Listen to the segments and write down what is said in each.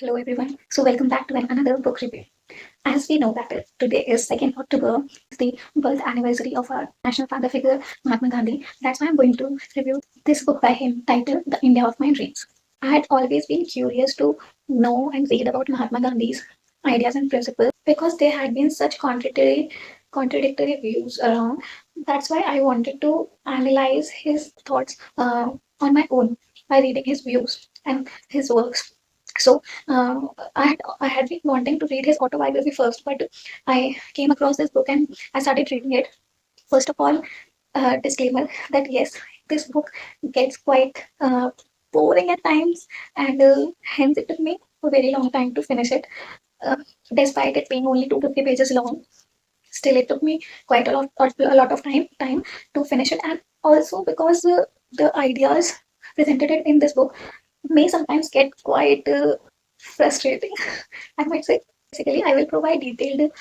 Hello everyone. So welcome back to another book review. As we know that today is 2nd October, the birth anniversary of our national father figure Mahatma Gandhi. That's why I'm going to review this book by him titled The India of My Dreams. I had always been curious to know and read about Mahatma Gandhi's ideas and principles because there had been such contradictory views around. That's why I wanted to analyze his thoughts on my own by reading his views and his works. So I had been wanting to read his autobiography first, but I came across this book and I started reading it. First of all, disclaimer that yes, this book gets quite boring at times, and hence it took me a very long time to finish it. Uh, Despite it being only 250 pages long, still it took me quite a lot of time to finish it, and also because the ideas presented in this book may sometimes get quite frustrating. I might say. Basically, I will provide detailed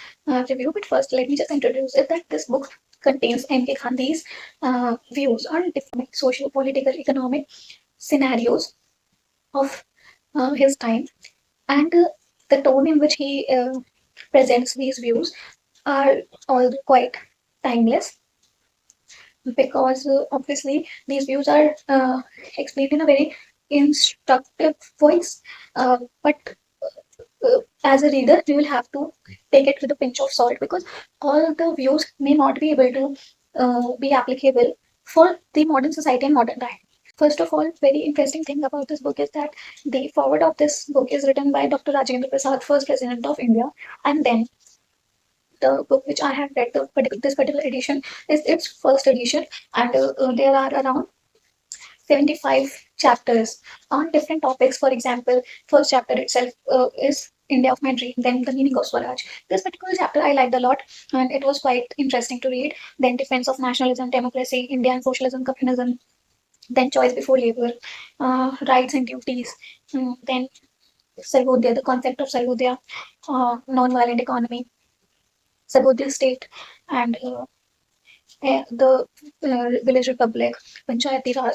review, but first let me just introduce it that this book contains M.K. Gandhi's views on different social, political, economic scenarios of his time, and the tone in which he presents these views are all quite timeless because obviously these views are explained in a very instructive voice, but as a reader, you will have to take it with a pinch of salt because all the views may not be able to be applicable for the modern society and modern time. First of all, very interesting thing about this book is that the forward of this book is written by Dr. Rajendra Prasad, first president of India, and then the book which I have read, this particular edition is its first edition, and there are around 75 chapters on different topics. For example, first chapter itself is India of My Dream, then the meaning of Swaraj. This particular chapter I liked a lot and it was quite interesting to read. Then defense of nationalism, democracy, India and socialism, communism, then choice before labor, rights and duties, then Sarvodaya, the concept of Sarvodaya, non-violent economy, Sarvodaya state, and the village republic, Panchayati Raj.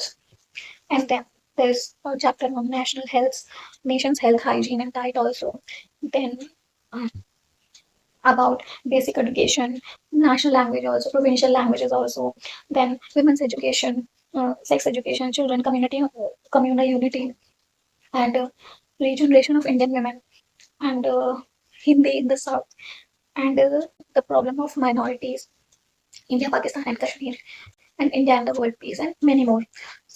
And then there's a chapter on national health, nation's health, hygiene, and diet also. Then uh, about basic education, national language also, provincial languages also. Then women's education, sex education, children, communal unity, and regeneration of Indian women, and Hindi in the south, and the problem of minorities, India, Pakistan, and Kashmir, and India and the world peace, and many more.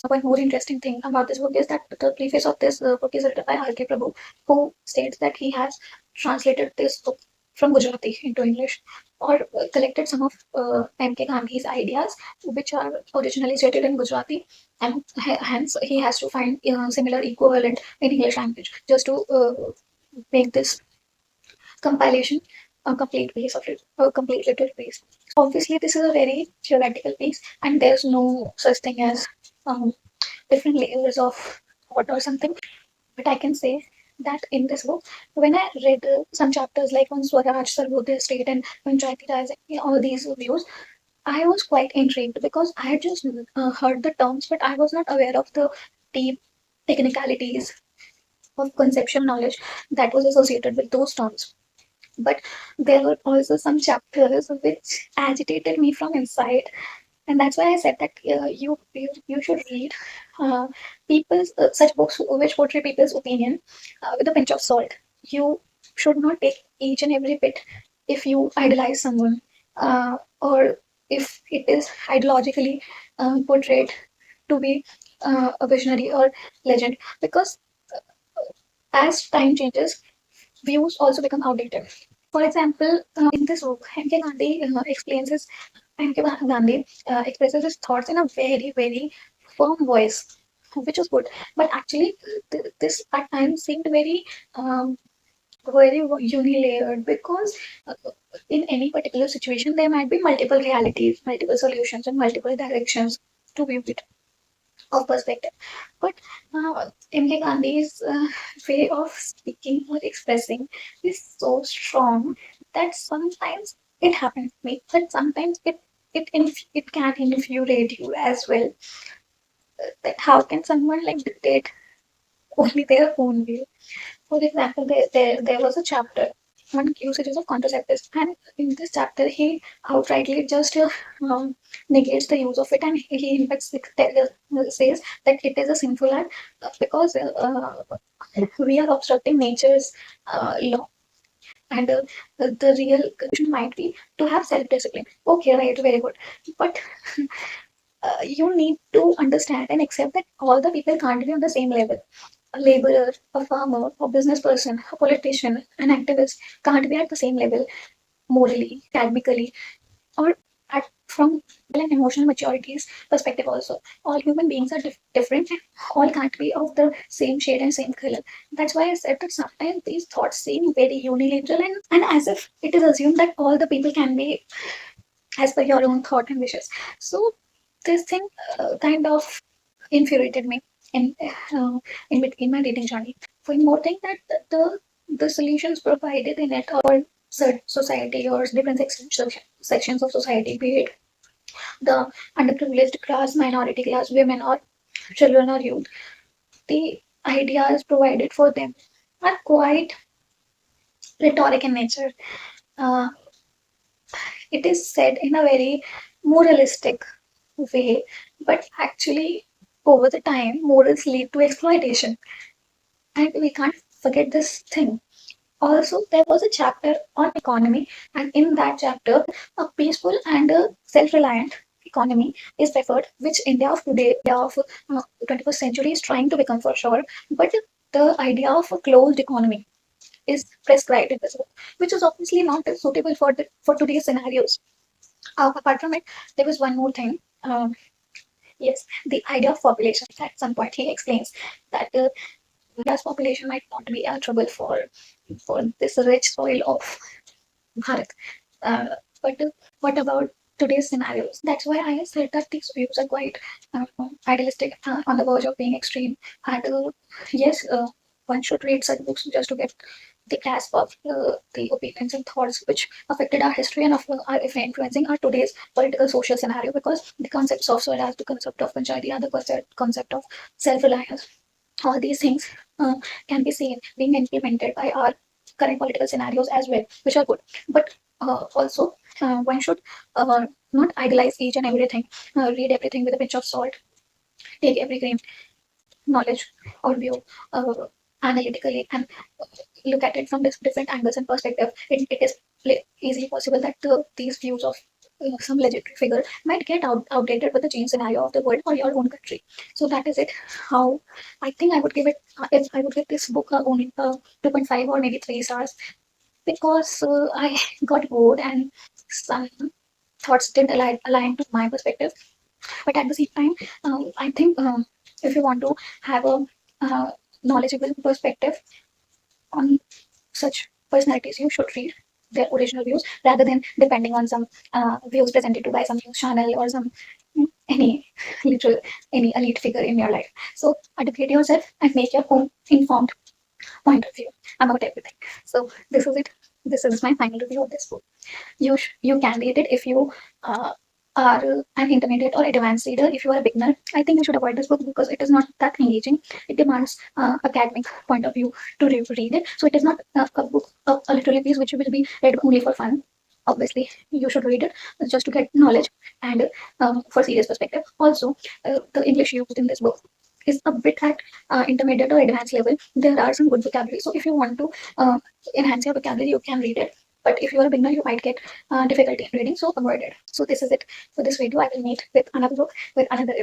One more interesting thing about this book is that the preface of this book is written by R.K. Prabhu, who states that he has translated this book from Gujarati into English or collected some of M.K. Gandhi's ideas, which are originally stated in Gujarati, and hence he has to find similar equivalent in English language just to make this compilation a complete piece of it, a complete little piece. Obviously, this is a very theoretical piece, and there's no such thing as different layers of what or something. But I can say that in this book, when I read some chapters like on Swaraj, Sarvodaya State, and Panchayati Raj, all these views, I was quite intrigued because I had just heard the terms, but I was not aware of the deep technicalities of conceptual knowledge that was associated with those terms. But there were also some chapters which agitated me from inside, and that's why I said that you should read uh, people's such books which portray people's opinion with a pinch of salt. You should not take each and every bit if you idolize someone, or if it is ideologically portrayed to be a visionary or legend, because as time changes, views also become outdated. For example, in this book, M.K. Gandhi explains his M.K. Gandhi expresses his thoughts in a very, very firm voice, which was good. But actually, this at times seemed very unilayered because uh, in any particular situation, there might be multiple realities, multiple solutions, and multiple directions to view it of perspective. But M.K. Gandhi's way of speaking or expressing is so strong that sometimes it happens to me, but sometimes it can infuriate you as well. That how can someone like dictate only their own way? For example, there was a chapter on usages of contraceptives, and in this chapter, he outrightly just negates the use of it, and he in fact says that it is a sinful act because we are obstructing nature's law. And the real conclusion might be to have self discipline. Okay, right, very good. But you need to understand and accept that all the people can't be on the same level. A laborer, a farmer, a business person, a politician, an activist can't be at the same level morally, academically, or at from an emotional maturities perspective also. All human beings are different and all can't be of the same shade and same color. That's why I said that sometimes these thoughts seem very unilateral and as if it is assumed that all the people can be as per your own thought and wishes. So this thing kind of infuriated me in in between my dating journey. One more thing that the solutions provided in it or society or different sections of society, be it the underprivileged class, minority class, women or children or youth, the ideas provided for them are quite rhetoric in nature. Uh, it is said in a very moralistic way, but actually over the time morals lead to exploitation, and we can't forget this thing. Also, there was a chapter on economy, and in that chapter, a peaceful and a self-reliant economy is preferred, which India of today, India of 21st century is trying to become for sure. But the idea of a closed economy is prescribed in this book, which is obviously not suitable for today's scenarios. Apart from it, there was one more thing. Yes, the idea of population. At some point, he explains that India's population might not be a trouble for this rich soil of Bharat. Uh, but what about today's scenarios? That's why I said that these views are quite idealistic, on the verge of being extreme. And yes, one should read such books just to get the grasp of the opinions and thoughts which affected our history and are influencing our today's political social scenario. Because the concepts of Swaraj, the concept of Panchayati, and the concept of self-reliance, all these things can be seen being implemented by our current political scenarios as well, which are good. But also, one should not idolize each and everything, read everything with a pinch of salt, take every grain knowledge or view analytically, and look at it from different angles and perspective. It is easily possible that these views of some legendary figure might get outdated with the change scenario of the world or your own country. So that is it. How I think I would give it. If I would give this book only 2.5 or maybe 3 stars, because I got bored and some thoughts didn't align to my perspective. But at the same time, I think if you want to have a knowledgeable perspective on such personalities, you should read their original views rather than depending on some views presented to by some news channel or some any literal any elite figure in your life. So educate yourself and make your own informed point of view about everything. So this is it. This is my final review of this book. You can read it if you are an intermediate or advanced reader. If you are a beginner, I think you should avoid this book because it is not that engaging. It demands academic point of view to read it. So it is not a book, a literary piece which will be read only for fun. Obviously, you should read it just to get knowledge and for serious perspective. Also, the English used in this book is a bit at intermediate or advanced level. There are some good vocabulary. So if you want to enhance your vocabulary, you can read it. But if you are a beginner, you might get difficulty in reading, so avoid it. So this is it for this video. I will meet with another book with another